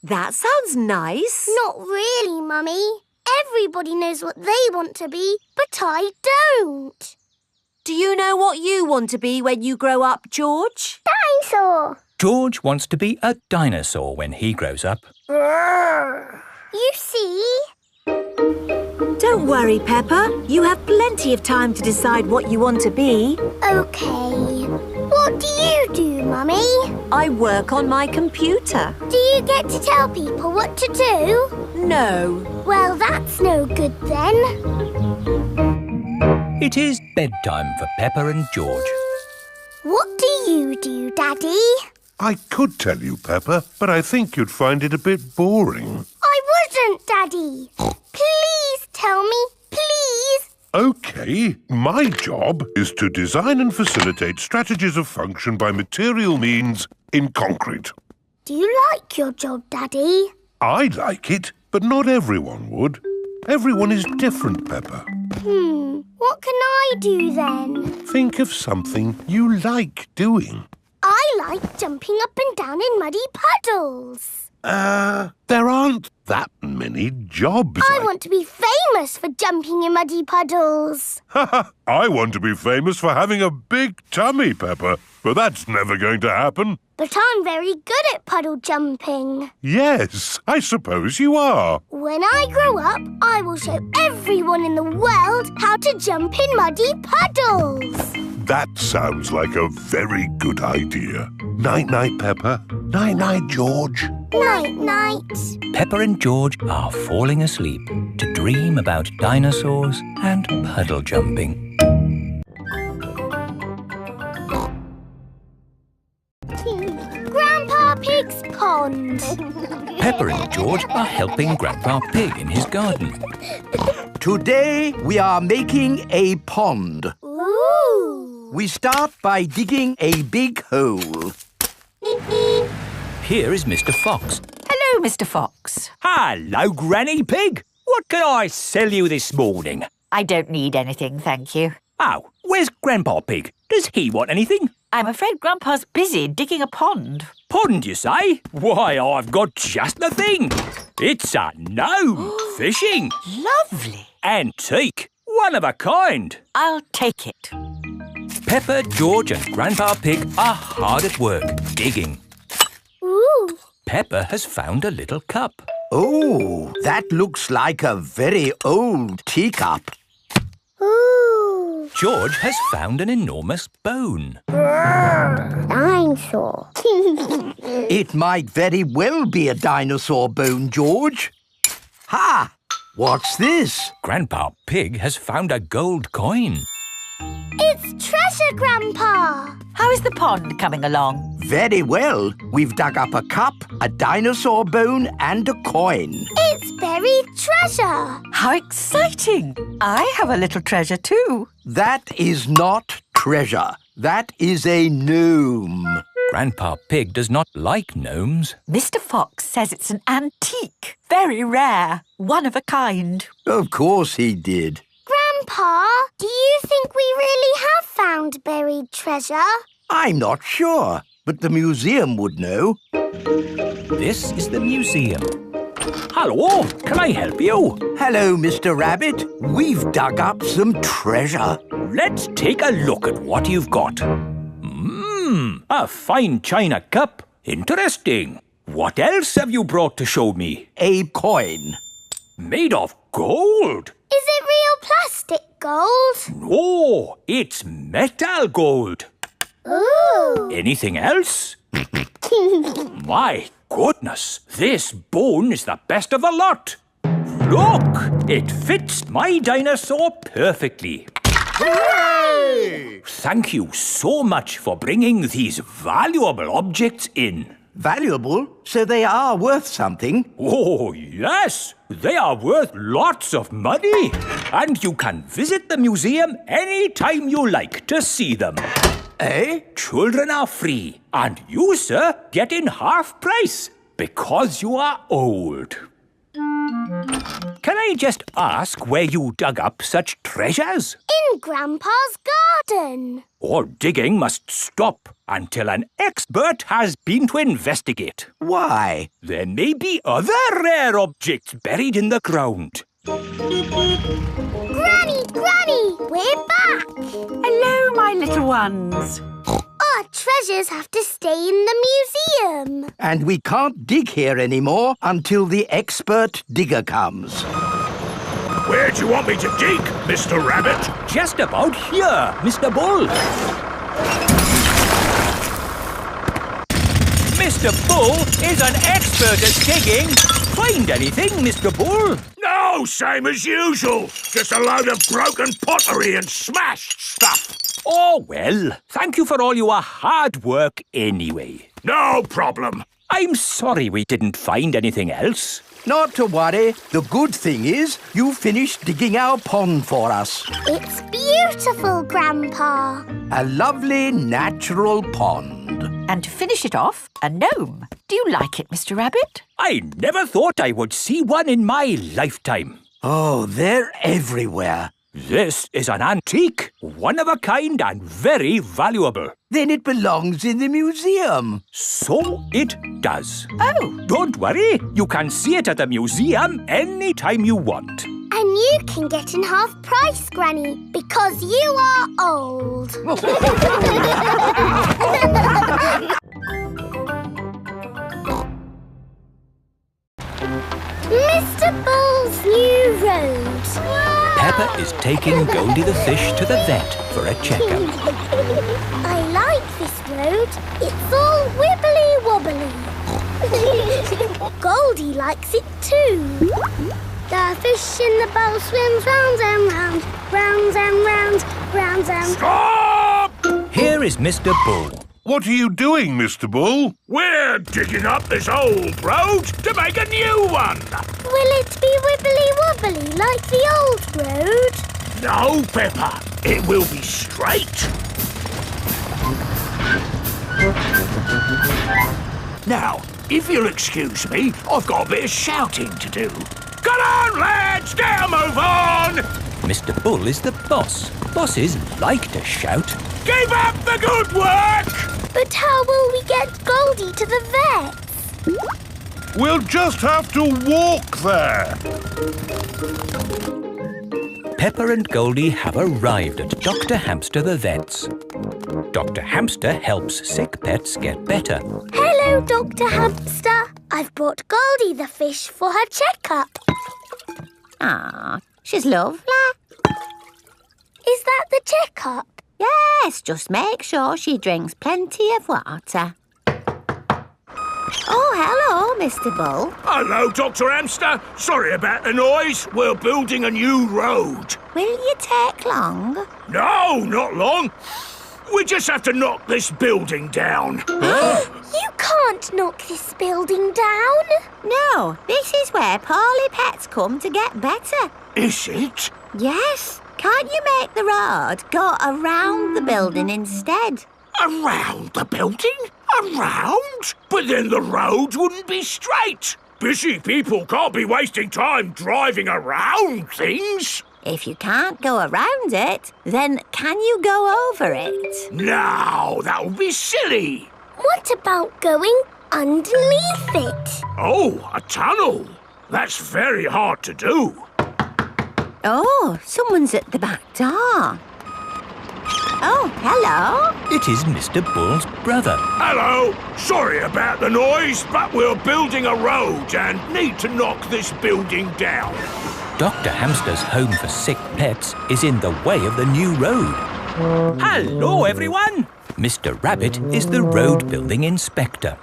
That sounds nice. Not really, Mummy. Everybody knows what they want to be, but I don't. Do you know what you want to be when you grow up, George? Dinosaur. George wants to be a dinosaur when he grows up. You see? Don't worry, Peppa. You have plenty of time to decide what you want to be. OK. What do you do, Mummy? I work on my computer. Do you get to tell people what to do? No. Well, that's no good then. It is bedtime for Peppa and George. What do you do, Daddy? I could tell you, Peppa, but I think you'd find it a bit boring. I wouldn't, Daddy. Please tell me, please. OK, my job is to design and facilitate strategies of function by material means in concrete. Do you like your job, Daddy? I like it, but not everyone would. Everyone is different, Peppa. What can I do then? Think of something you like doing. I like jumping up and down in muddy puddles. There aren't that many jobs. I want to be famous for jumping in muddy puddles. I want to be famous for having a big tummy, Peppa, but that's never going to happen. But I'm very good at puddle jumping. Yes, I suppose you are. When I grow up, I will show everyone in the world how to jump in muddy puddles. That sounds like a very good idea. Night-night, Peppa. Night-night, George. Night-night. Peppa and George are falling asleep to dream about dinosaurs and puddle jumping. Grandpa Pig's pond. Peppa and George are helping Grandpa Pig in his garden. Today we are making a pond. Ooh. We start by digging a big hole. Here is Mr. Fox. Hello, Mr. Fox. Hello, Granny Pig. What can I sell you this morning? I don't need anything, thank you. Oh, where's Grandpa Pig? Does he want anything? I'm afraid Grandpa's busy digging a pond. Pond, you say? Why, I've got just the thing. It's a gnome fishing. Lovely. Antique. One of a kind. I'll take it. Peppa, George and Grandpa Pig are hard at work, digging. Ooh. Peppa has found a little cup. Oh, that looks like a very old teacup. Ooh. George has found an enormous bone. Dinosaur. It might very well be a dinosaur bone, George. Ha! What's this? Grandpa Pig has found a gold coin. It's treasure, Grandpa. How is the pond coming along? Very well. We've dug up a cup, a dinosaur bone and a coin. It's buried treasure. How exciting! I have a little treasure too. That is not treasure. That is a gnome. Grandpa Pig does not like gnomes. Mr. Fox says it's an antique, very rare, one of a kind. Of course he did. Grandpa, do you think we really have found buried treasure? I'm not sure, but the museum would know. This is the museum. Hello, can I help you? Hello, Mr. Rabbit. We've dug up some treasure. Let's take a look at what you've got. A fine china cup. Interesting. What else have you brought to show me? A coin. Made of gold? Is it real plastic gold? No, it's metal gold. Ooh. Anything else? My goodness, this bone is the best of the lot. Look, it fits my dinosaur perfectly. Hooray! Thank you so much for bringing these valuable objects in. Valuable? So they are worth something? Oh, yes. They are worth lots of money. And you can visit the museum any time you like to see them. Eh? Children are free. And you, sir, get in half price because you are old. Can I just ask where you dug up such treasures? In Grandpa's garden. All digging must stop until an expert has been to investigate. Why? There may be other rare objects buried in the ground. Granny, Granny, we're back. Hello, my little ones. Our treasures have to stay in the museum. And we can't dig here anymore until the expert digger comes. Where do you want me to dig, Mr. Rabbit? Just about here, Mr. Bull. Mr. Bull is an expert at digging. Find anything, Mr. Bull? No, same as usual. Just a load of broken pottery and smashed stuff. Oh, well, thank you for all your hard work anyway. No problem. I'm sorry we didn't find anything else. Not to worry. The good thing is you finished digging our pond for us. It's beautiful, Grandpa. A lovely natural pond. And to finish it off, a gnome. Do you like it, Mr. Rabbit? I never thought I would see one in my lifetime. Oh, they're everywhere. This is an antique, one of a kind and very valuable. Then it belongs in the museum. So it does. Oh. Don't worry, you can see it at the museum any time you want. And you can get in half price, Granny, because you are old. Mr. Bull's new road. Peppa is taking Goldie the fish to the vet for a checkup. I like this road. It's all wibbly-wobbly. Goldie likes it too. The fish in the bowl swims round and round, round and round, round and... Stop! Here is Mr. Bull. What are you doing, Mr. Bull? We're digging up this old road to make a new one. Will it be wibbly-wobbly like the old road? No, Peppa. It will be straight. Now, if you'll excuse me, I've got a bit of shouting to do. Come on, lads! Get a move on! Mr. Bull is the boss. Bosses like to shout. Keep up the good work! But how will we get Goldie to the vets? We'll just have to walk there. Peppa and Goldie have arrived at Dr. Hamster the vet's. Dr. Hamster helps sick pets get better. Hello, Dr. Hamster. I've brought Goldie the fish for her checkup. Ah, she's lovely. Is that the checkup? Yes, just make sure she drinks plenty of water. Oh, hello, Mr. Bull. Hello, Dr. Hamster. Sorry about the noise. We're building a new road. Will you take long? No, not long. We just have to knock this building down. You can't knock this building down. No, this is where poorly pets come to get better. Is it? Yes. Can't you make the road go around the building instead? Around the building? Around? But then the road wouldn't be straight. Busy people can't be wasting time driving around things. If you can't go around it, then can you go over it? No, that would be silly. What about going underneath it? Oh, a tunnel. That's very hard to do. Oh, someone's at the back door. Oh, hello. It is Mr. Bull's brother. Hello! Sorry about the noise, but we're building a road and need to knock this building down. Dr. Hamster's home for sick pets is in the way of the new road. Hello, everyone! Mr. Rabbit is the road building inspector.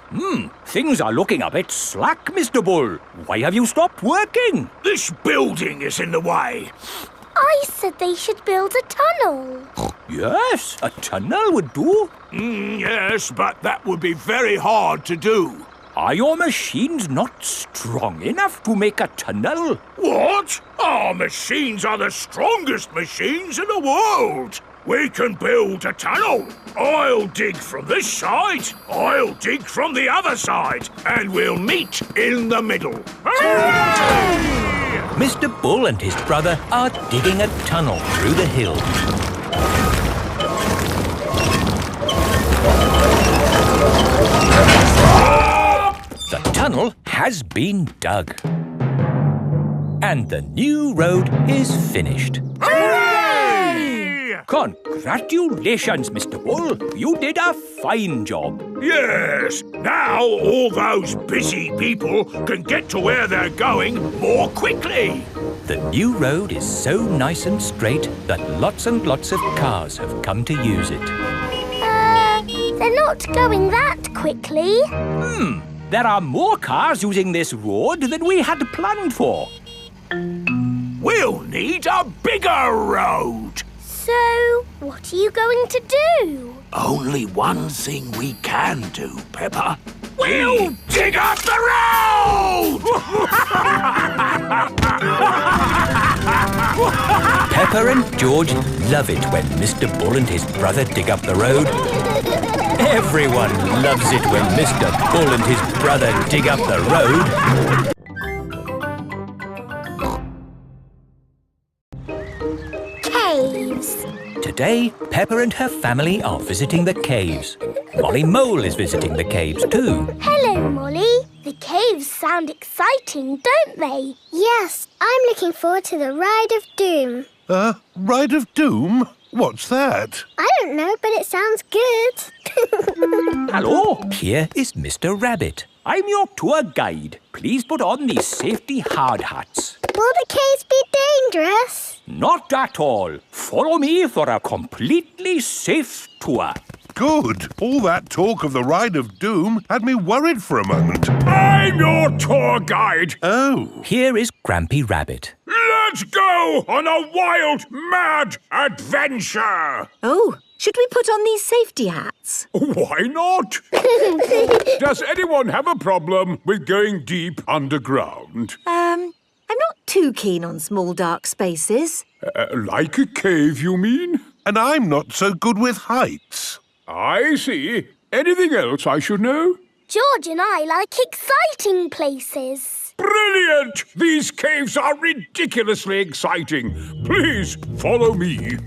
Things are looking a bit slack, Mr. Bull. Why have you stopped working? This building is in the way. I said they should build a tunnel. Yes, a tunnel would do. Yes, but that would be very hard to do. Are your machines not strong enough to make a tunnel? What? Our machines are the strongest machines in the world. We can build a tunnel. I'll dig from this side, I'll dig from the other side, and we'll meet in the middle. Hooray! Mr. Bull and his brother are digging a tunnel through the hill. The tunnel has been dug. And the new road is finished. Hooray! Congratulations, Mr. Bull. You did a fine job. Yes, now all those busy people can get to where they're going more quickly. The new road is so nice and straight that lots and lots of cars have come to use it. They're not going that quickly. There are more cars using this road than we had planned for. We'll need a bigger road. So, what are you going to do? Only one thing we can do, Peppa. We'll dig up the road! Peppa and George love it when Mr. Bull and his brother dig up the road. Everyone loves it when Mr. Bull and his brother dig up the road. Caves. Today, Peppa and her family are visiting the caves. Molly Mole is visiting the caves too. Hello, Molly. The caves sound exciting, don't they? Yes, I'm looking forward to the Ride of Doom. Ride of Doom? What's that? I don't know, but it sounds good. Hello, here is Mr. Rabbit. I'm your tour guide. Please put on these safety hard hats. Will the caves be dangerous? Not at all. Follow me for a completely safe tour. Good. All that talk of the Ride of Doom had me worried for a moment. I'm your tour guide. Oh. Here is Grampy Rabbit. Let's go on a wild, mad adventure. Oh, should we put on these safety hats? Why not? Does anyone have a problem with going deep underground? I'm not too keen on small dark spaces. Like a cave, you mean? And I'm not so good with heights. I see. Anything else I should know? George and I like exciting places. Brilliant! These caves are ridiculously exciting. Please follow me.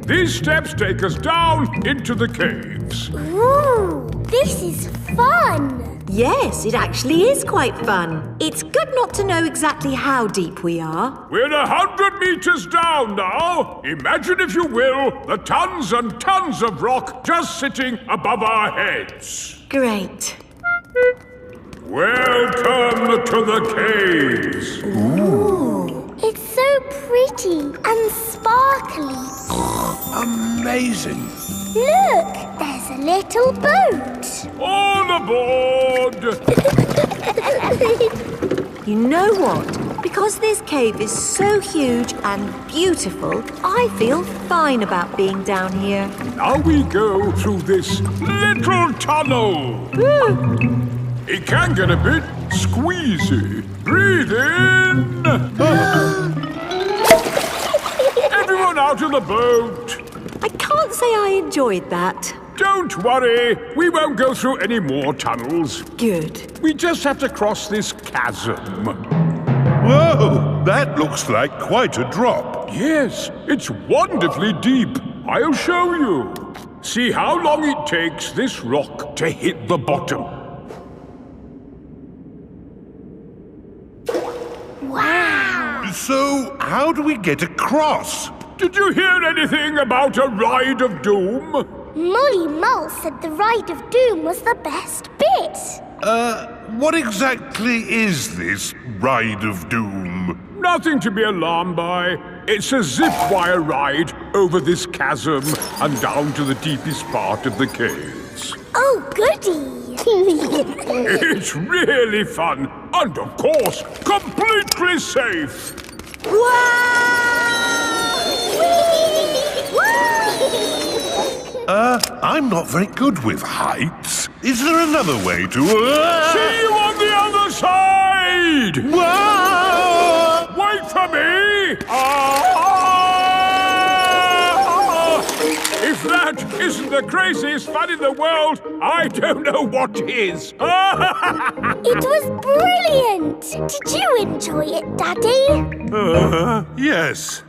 These steps take us down into the caves. Ooh, this is fun. Yes, it actually is quite fun. It's good not to know exactly how deep we are. We're 100 meters down now. Imagine, if you will, the tons and tons of rock just sitting above our heads. Great. Welcome to the caves. Ooh. It's so pretty and sparkly. Amazing. Look, there's a little boat. All aboard! You know what? Because this cave is so huge and beautiful, I feel fine about being down here. Now we go through this little tunnel. It can get a bit squeezy. Breathe in. Everyone out of the boat. I can't say I enjoyed that. Don't worry. We won't go through any more tunnels. Good. We just have to cross this chasm. Whoa! That looks like quite a drop. Yes, it's wonderfully deep. I'll show you. See how long it takes this rock to hit the bottom. Wow! So, how do we get across? did you hear anything about a ride of doom? Molly Mole said the ride of doom was the best bit. What exactly is this ride of doom? Nothing to be alarmed by. It's a zip wire ride over this chasm and down to the deepest part of the caves. Oh, goody! It's really fun and, of course, completely safe. I'm not very good with heights. Is there another way to... See you on the other side! Wait for me! If that isn't the craziest fun in the world, I don't know what is. It was brilliant! Did you enjoy it, Daddy? Yes.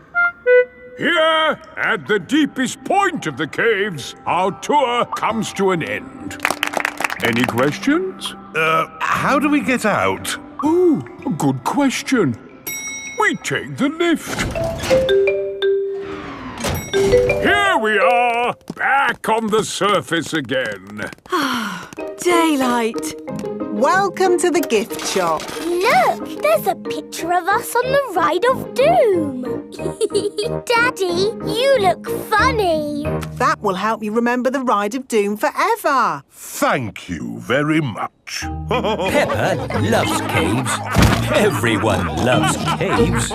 Here, at the deepest point of the caves, our tour comes to an end. Any questions? How do we get out? Oh, a good question. We take the lift. Here we are, back on the surface again. Daylight. Welcome to the gift shop. Look, there's a picture of us on the ride of doom. Daddy, you look funny. That will help you remember the ride of doom forever. Thank you very much. Peppa loves caves. Everyone loves caves.